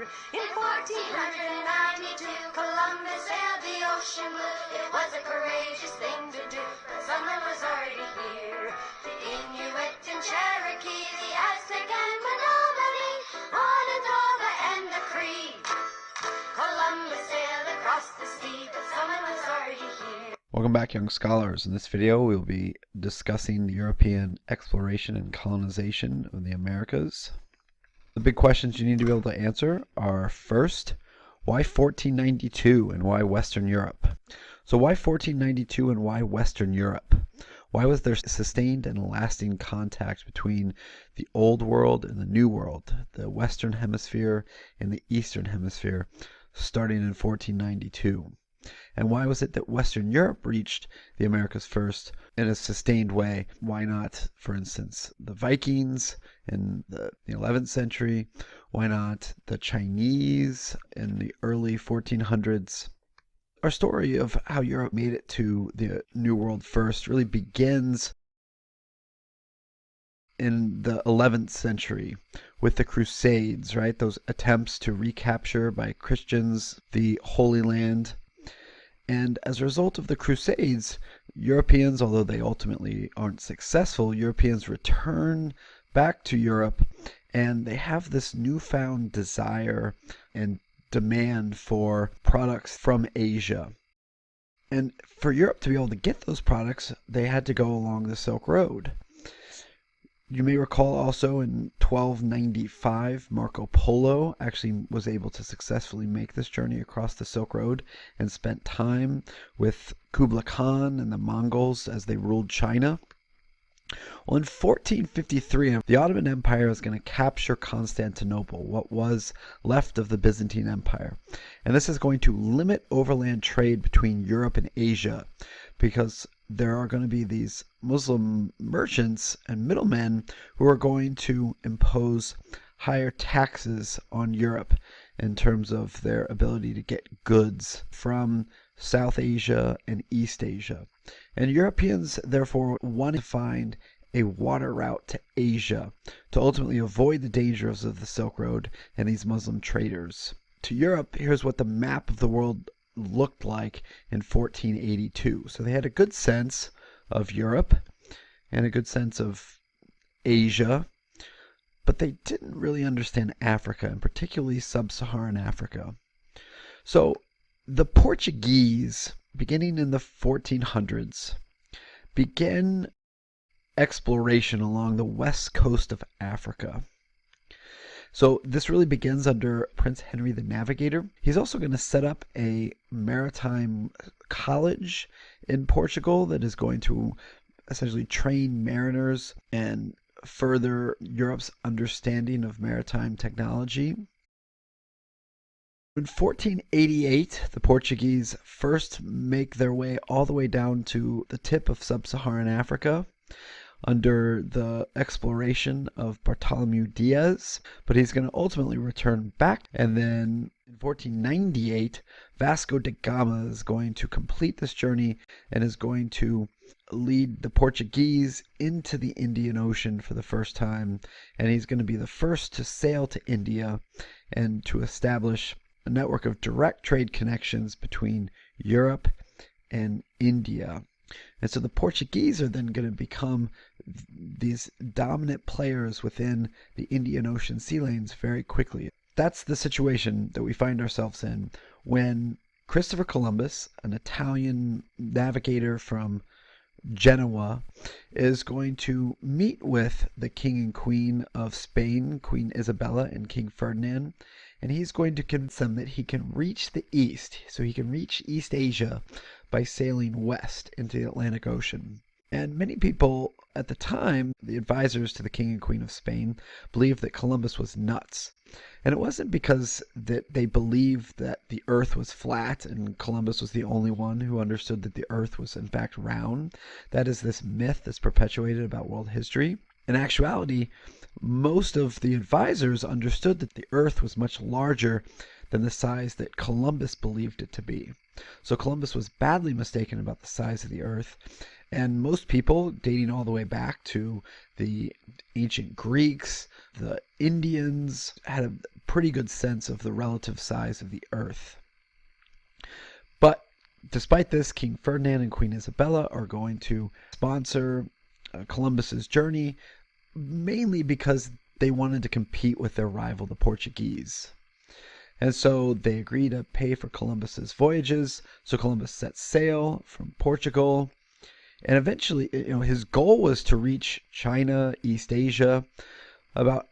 In 1492, Columbus sailed the ocean blue. It was a courageous thing to do, but summer was already here. The Inuit and Cherokee, the Aztec and Menominee, Onondaga and the Cree. Columbus sailed across the sea, but summer was already here. Welcome back, young scholars. In this video, we will be discussing European exploration and colonization of the Americas. The big questions you need to be able to answer are, first, why 1492 and why Western Europe? So why 1492 and why Western Europe? Why was there sustained and lasting contact between the Old World and the New World, the Western Hemisphere and the Eastern Hemisphere, starting in 1492? And why was it that Western Europe reached the Americas first in a sustained way? Why not, for instance, the Vikings in the 11th century? Why not the Chinese in the early 1400s? Our story of how Europe made it to the New World first really begins in the 11th century with the Crusades, right? Those attempts to recapture by Christians the Holy Land. And as a result of the Crusades, Europeans, although they ultimately aren't successful, Europeans return back to Europe, and they have this newfound desire and demand for products from Asia. And for Europe to be able to get those products, they had to go along the Silk Road. You may recall also in 1295, Marco Polo actually was able to successfully make this journey across the Silk Road and spent time with Kublai Khan and the Mongols as they ruled China. Well, in 1453, the Ottoman Empire is going to capture Constantinople, what was left of the Byzantine Empire. And this is going to limit overland trade between Europe and Asia, because there are going to be these Muslim merchants and middlemen who are going to impose higher taxes on Europe in terms of their ability to get goods from South Asia and East Asia. And Europeans, therefore, want to find a water route to Asia to ultimately avoid the dangers of the Silk Road and these Muslim traders. To Europe, here's what the map of the world looked like in 1482. So they had a good sense of Europe and a good sense of Asia, but they didn't really understand Africa, and particularly sub-Saharan Africa. So the Portuguese, beginning in the 1400s, began exploration along the west coast of Africa. So this really begins under Prince Henry the Navigator. He's also going to set up a maritime college in Portugal that is going to essentially train mariners and further Europe's understanding of maritime technology. In 1488, the Portuguese first make their way all the way down to the tip of sub-Saharan Africa under the exploration of Bartholomew Diaz, but he's going to ultimately return back. And then in 1498, Vasco da Gama is going to complete this journey and is going to lead the Portuguese into the Indian Ocean for the first time. And he's going to be the first to sail to India and to establish a network of direct trade connections between Europe and India. And so the Portuguese are then going to become these dominant players within the Indian Ocean sea lanes very quickly. That's the situation that we find ourselves in when Christopher Columbus, an Italian navigator from Genoa, is going to meet with the King and Queen of Spain, Queen Isabella and King Ferdinand, and he's going to convince them that he can reach the east, so he can reach East Asia by sailing west into the Atlantic Ocean. And many people at the time, the advisors to the King and Queen of Spain, believed that Columbus was nuts. And it wasn't because that they believed that the earth was flat and Columbus was the only one who understood that the earth was in fact round. That is this myth that's perpetuated about world history. In actuality, most of the advisors understood that the earth was much larger than the size that Columbus believed it to be. So Columbus was badly mistaken about the size of the earth, and most people, dating all the way back to the ancient Greeks, The Indians had a pretty good sense of the relative size of the earth. But despite this, King Ferdinand and Queen Isabella are going to sponsor Columbus's journey, mainly because they wanted to compete with their rival, the Portuguese. And so they agree to pay for Columbus's voyages. So Columbus sets sail from Portugal. And eventually, his goal was to reach China, East Asia. About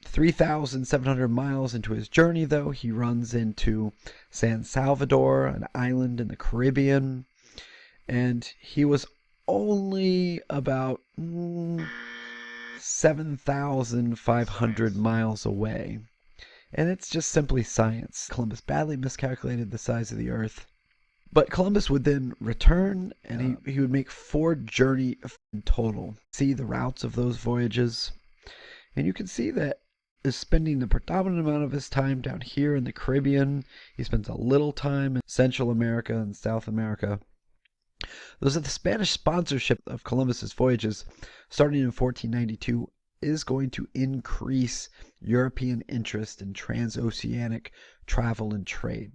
3,700 miles into his journey, though, he runs into San Salvador, an island in the Caribbean. And he was only about 7,500 miles away. And it's just simply science. Columbus badly miscalculated the size of the earth. But Columbus would then return, and he would make 4 journeys in total. See the routes of those voyages. And you can see that is spending the predominant amount of his time down here in the Caribbean. He spends a little time in Central America and South America. Those are the Spanish sponsorship of Columbus's voyages, starting in 1492, is going to increase European interest in transoceanic travel and trade.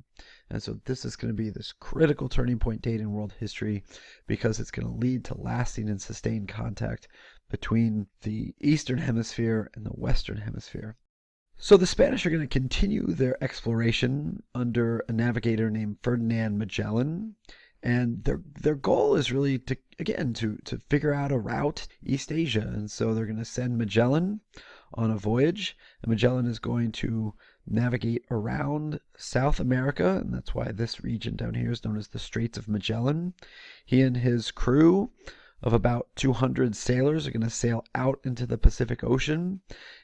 And so this is going to be this critical turning point date in world history, because it's going to lead to lasting and sustained contact between the Eastern Hemisphere and the Western Hemisphere. So the Spanish are going to continue their exploration under a navigator named Ferdinand Magellan. And their goal is really to figure out a route East Asia. And so they're going to send Magellan on a voyage. And Magellan is going to navigate around South America, and that's why this region down here is known as the Straits of Magellan. He and his crew of about 200 sailors are going to sail out into the Pacific Ocean.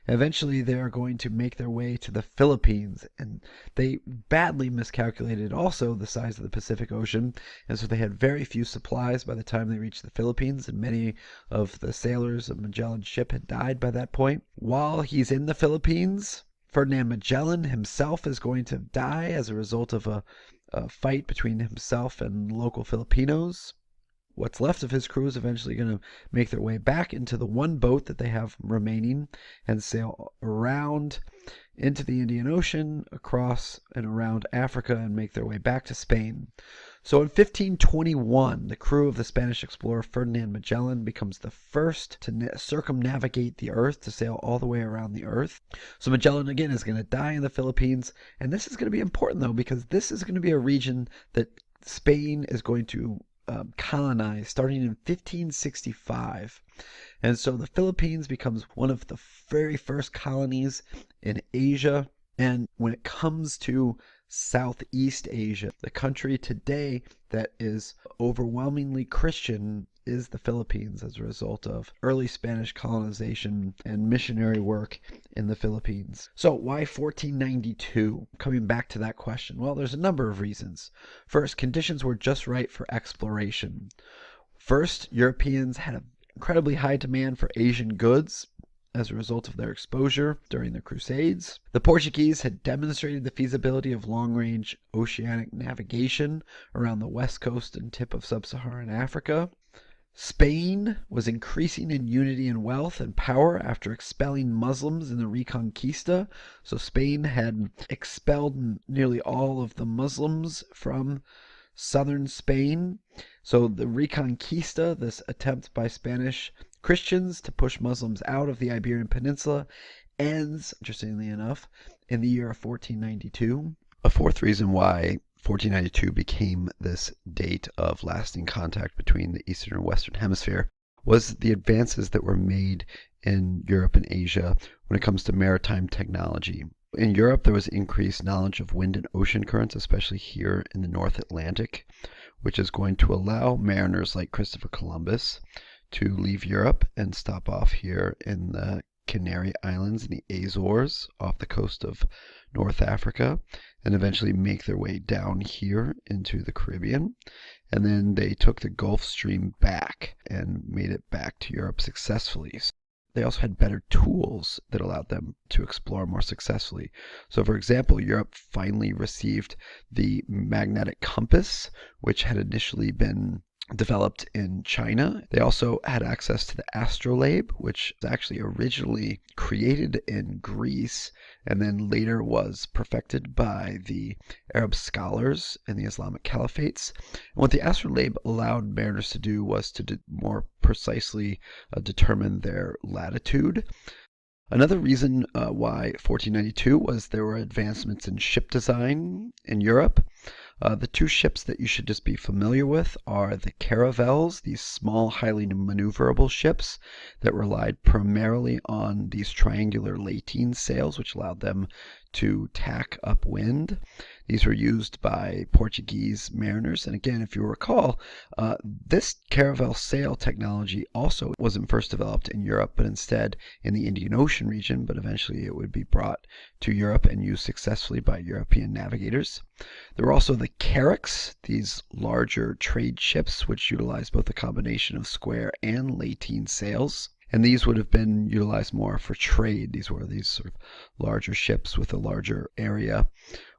Eventually, they are going to make their way to the Philippines, and they badly miscalculated also the size of the Pacific Ocean, and so they had very few supplies by the time they reached the Philippines, and many of the sailors of Magellan's ship had died by that point. While he's in the Philippines, Ferdinand Magellan himself is going to die as a result of a fight between himself and local Filipinos. What's left of his crew is eventually going to make their way back into the one boat that they have remaining and sail around into the Indian Ocean, across and around Africa, and make their way back to Spain. So in 1521, the crew of the Spanish explorer Ferdinand Magellan becomes the first to circumnavigate the earth, to sail all the way around the earth. So Magellan, again, is going to die in the Philippines. And this is going to be important, though, because this is going to be a region that Spain is going to colonize starting in 1565. And so the Philippines becomes one of the very first colonies in Asia. And when it comes to Southeast Asia, the country today that is overwhelmingly Christian is the Philippines, as a result of early Spanish colonization and missionary work in the Philippines. So why 1492? Coming back to that question, well, there's a number of reasons. First, conditions were just right for exploration. First, Europeans had an incredibly high demand for Asian goods as a result of their exposure during the Crusades. The Portuguese had demonstrated the feasibility of long-range oceanic navigation around the west coast and tip of sub-Saharan Africa. Spain was increasing in unity and wealth and power after expelling Muslims in the Reconquista. So Spain had expelled nearly all of the Muslims from southern Spain. So the Reconquista, this attempt by Spanish Christians to push Muslims out of the Iberian Peninsula, ends, interestingly enough, in the year of 1492. A fourth reason why 1492 became this date of lasting contact between the Eastern and Western Hemisphere was the advances that were made in Europe and Asia when it comes to maritime technology. In Europe, there was increased knowledge of wind and ocean currents, especially here in the North Atlantic, which is going to allow mariners like Christopher Columbus to leave Europe and stop off here in the Canary Islands and the Azores off the coast of North Africa, and eventually make their way down here into the Caribbean. And then they took the Gulf Stream back and made it back to Europe successfully. They also had better tools that allowed them to explore more successfully. So, for example, Europe finally received the magnetic compass, which had initially been developed in China. They also had access to the astrolabe, which was actually originally created in Greece and then later was perfected by the Arab scholars in the Islamic caliphates. And what the astrolabe allowed mariners to do was to more precisely determine their latitude. Another reason why 1492 was there were advancements in ship design in Europe. The two ships that you should just be familiar with are the caravels, these small, highly maneuverable ships that relied primarily on these triangular lateen sails, which allowed them to tack upwind. These were used by Portuguese mariners. And again, if you recall, this caravel sail technology also wasn't first developed in Europe, but instead in the Indian Ocean region, but eventually it would be brought to Europe and used successfully by European navigators. There were also the carracks, these larger trade ships which utilized both a combination of square and lateen sails. And these would have been utilized more for trade. These were these sort of larger ships with a larger area,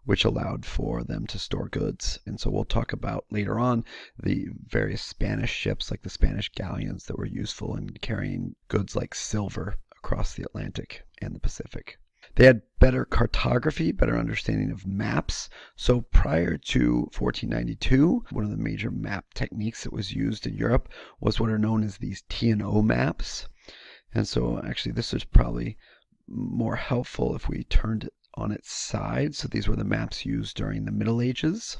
which allowed for them to store goods. And so we'll talk about later on the various Spanish ships, like the Spanish galleons, that were useful in carrying goods like silver across the Atlantic and the Pacific. They had better cartography, better understanding of maps. So prior to 1492, one of the major map techniques that was used in Europe was what are known as these T&O maps. And so actually this is probably more helpful if we turned it on its side. So these were the maps used during the Middle Ages.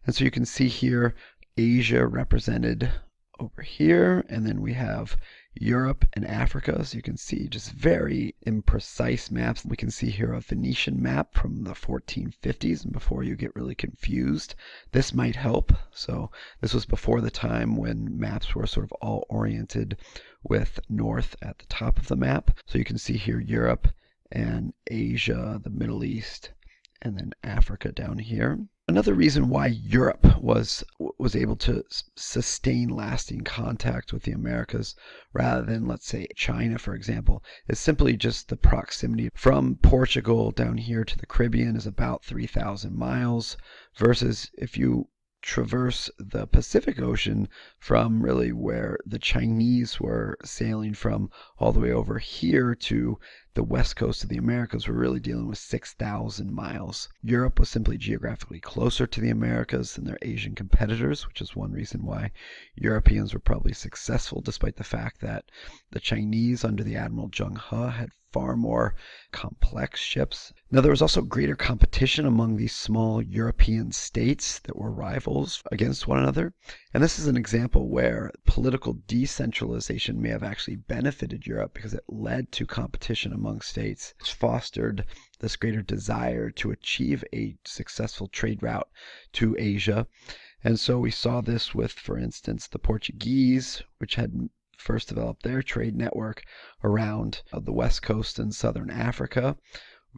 And so you can see here Asia represented over here, and then we have Europe and Africa. So you can see just very imprecise maps. We can see here a Venetian map from the 1450s, and before you get really confused, this might help. So this was before the time when maps were sort of all oriented with north at the top of the map. So you can see here Europe and Asia, the Middle East, and then Africa down here. Another reason why Europe was able to sustain lasting contact with the Americas rather than, let's say, China, for example, is simply just the proximity. From Portugal down here to the Caribbean is about 3,000 miles, versus if you traverse the Pacific Ocean from really where the Chinese were sailing from all the way over here to the west coast of the Americas, we're really dealing with 6,000 miles. Europe was simply geographically closer to the Americas than their Asian competitors, which is one reason why Europeans were probably successful, despite the fact that the Chinese under the Admiral Zheng He had far more complex ships. Now, there was also greater competition among these small European states that were rivals against one another. And this is an example where political decentralization may have actually benefited Europe because it led to competition among states, which fostered this greater desire to achieve a successful trade route to Asia. And so we saw this with, for instance, the Portuguese, which had first developed their trade network around the west coast and southern Africa,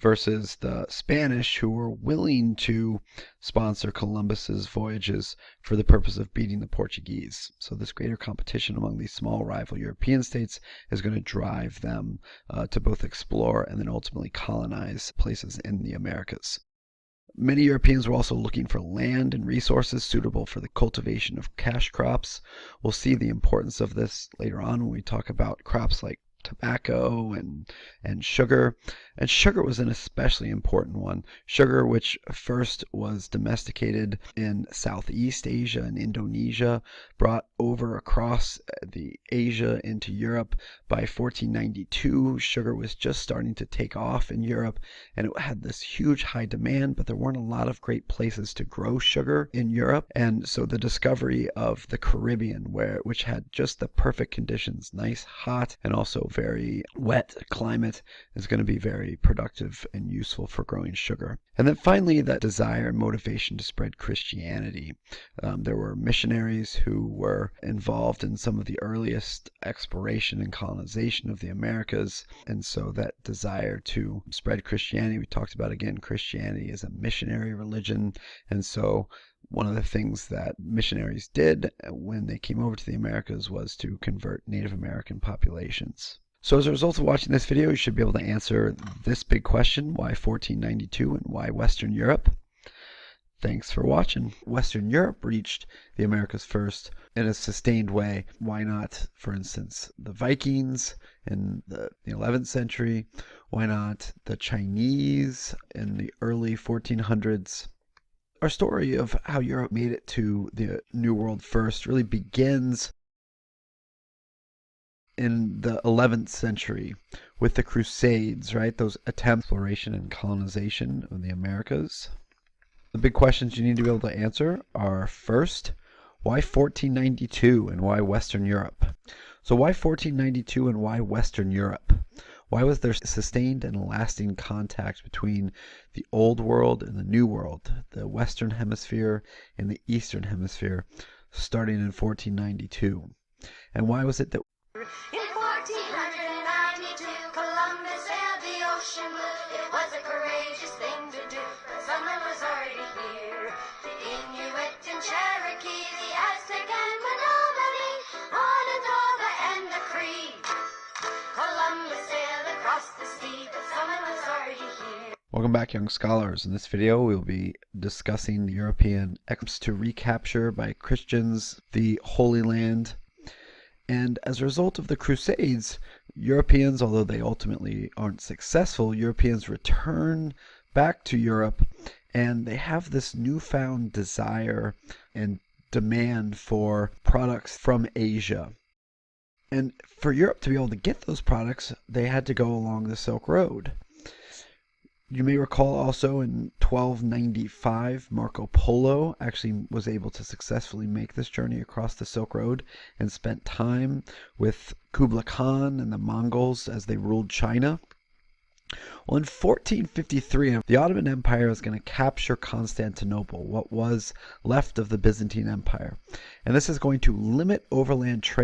versus the Spanish, who were willing to sponsor Columbus's voyages for the purpose of beating the Portuguese. So this greater competition among these small rival European states is going to drive them to both explore and then ultimately colonize places in the Americas. Many Europeans were also looking for land and resources suitable for the cultivation of cash crops. We'll see the importance of this later on when we talk about crops like tobacco and sugar. And sugar was an especially important one. Sugar, which first was domesticated in Southeast Asia and Indonesia, brought over across the Asia into Europe. By 1492, sugar was just starting to take off in Europe, and it had this huge high demand, but there weren't a lot of great places to grow sugar in Europe. And so the discovery of the Caribbean, which had just the perfect conditions, nice, hot, and also very wet climate, is going to be very productive and useful for growing sugar. And then finally, that desire and motivation to spread Christianity. There were missionaries who were involved in some of the earliest exploration and colonization of the Americas, and so that desire to spread Christianity, we talked about again, Christianity is a missionary religion, and so one of the things that missionaries did when they came over to the Americas was to convert Native American populations. So as a result of watching this video, you should be able to answer this big question: why 1492 and why Western Europe? Thanks for watching. Western Europe reached the Americas first in a sustained way. Why not, for instance, the Vikings in the 11th century? Why not the Chinese in the early 1400s? Our story of how Europe made it to the New World first really begins in the 11th century with the Crusades, right? Those attempts, exploration and colonization of the Americas. The big questions you need to be able to answer are, first, why 1492 and why Western Europe? So why 1492 and why Western Europe? Why was there sustained and lasting contact between the Old World and the New World, the Western Hemisphere and the Eastern Hemisphere, starting in 1492? And why was it that In 1492, Columbus sailed the ocean blue. It was a courageous thing to do, but summer was already here. The Inuit and Cherokee, the Aztec and Menominee, Onondaga and the Cree. Columbus sailed across the sea, but summer was already here. Welcome back, young scholars. In this video, we will be discussing the European attempts to recapture by Christians the Holy Land. And as a result of the Crusades, Europeans, although they ultimately aren't successful, Europeans return back to Europe, and they have this newfound desire and demand for products from Asia. And for Europe to be able to get those products, they had to go along the Silk Road. You may recall also in 1295, Marco Polo actually was able to successfully make this journey across the Silk Road and spent time with Kublai Khan and the Mongols as they ruled China. Well, in 1453, the Ottoman Empire is going to capture Constantinople, what was left of the Byzantine Empire. And this is going to limit overland trade